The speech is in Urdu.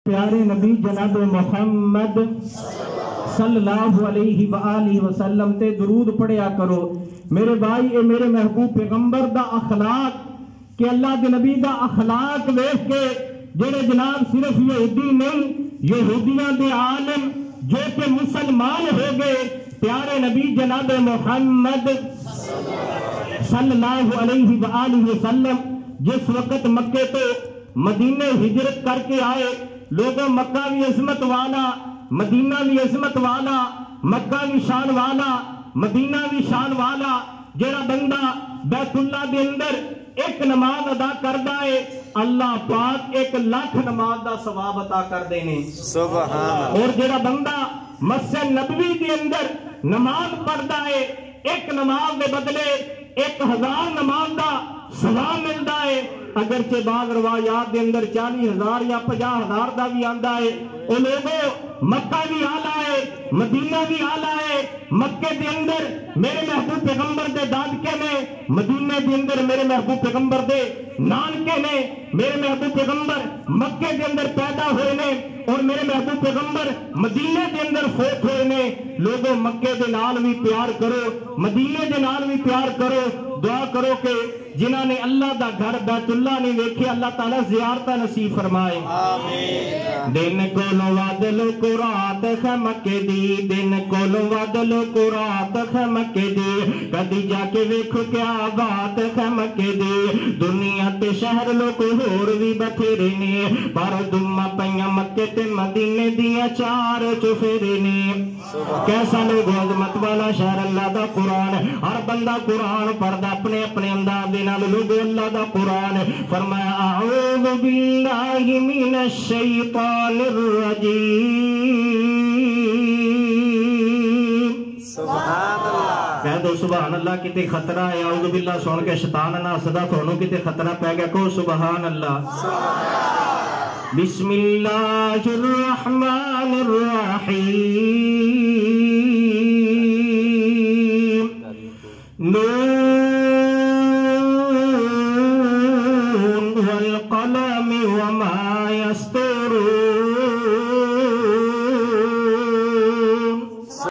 پیارے نبی جناب محمد صلی اللہ علیہ وآلہ وسلم تے درود پڑھیا کرو میرے بھائی. اے میرے محبوب پیغمبر دا اخلاق کہ اللہ دے نبی دا اخلاق ویکھ کے جڑے جناب صرف یہودی نہیں یہودیاں دے عالم جو کہ مسلمان ہو گئے پیارے نبی جناب محمد صلی اللہ علیہ وآلہ وسلم جس وقت مکے تو مدینے ہجرت کر کے آئے لوگوں مکہ بھی عظمت والا مدینہ بھی عظمت والا مکہ بھی شان والا مدینہ بھی شان والا جڑا بندہ بیت اللہ دے اندر ایک نماز ادا کردہ ہے اللہ پاک 1,00,000 نماز دا ثواب عطا کر دینے سبحان. اور جڑا بندہ مسجد نبوی دے اندر نماز پڑھدا ہے ایک نماز دے بدلے 1,000 نماز دا ثواب ملدا ہے. اگرچہ بعض روایات دے اندر 40,000 یا 50,000 دا بھی آندا ہے. او لوگوں مکہ بھی آلہ ہے مدینہ بھی آلہ ہے. مکے دے اندر میرے محبوب پیغمبر دے دادکے نے مدینہ دے اندر میرے محبوب پیغمبر دے نانکے نے میرے محبوب پیغمبر مکے دے اندر پیدا ہوئے نے اور میرے محبوب پیغمبر مدینہ دے اندر فوت ہوئے نے. لوگوں مکے دے نال بھی پیار کرو مدینہ دے نال بھی پیار کرو. دعا کرو کہ جنہاں نے اللہ دا گھر بیت اللہ نہیں دیکھے اللہ تعالیٰ زیارتہ نصیب فرمائے. دن کولو وادلو کو رات ہے مکے دی دن کولو وادلو کو رات ہے مکے دی کدی جا کے ویکھو کیا بات ہے مکے دی. دنیا تے شہر لوگ ہور بھی بتھیرے نے پر دماں پیاں مکے تے مدینے دیا 4 چفیرے نے. کیسا لوگ عظمت والا شہر اللہ دا قرآن ہر بندہ قرآن پڑھدا اپنے اپنے انداز دے نال لوگ اللہ دا قرآن. فرمایا اعوذ باللہ من الشیطان الرجیم سبحان اللہ. کہہ دو سبحان اللہ. کتے خطرہ ہے اعوذ باللہ سن کے شیطان نہ صدا تھونوں کتے خطرہ پہ گیا کہو سبحان اللہ. بسم اللہ الرحمن الرحیم نون والقلم وما يسطرون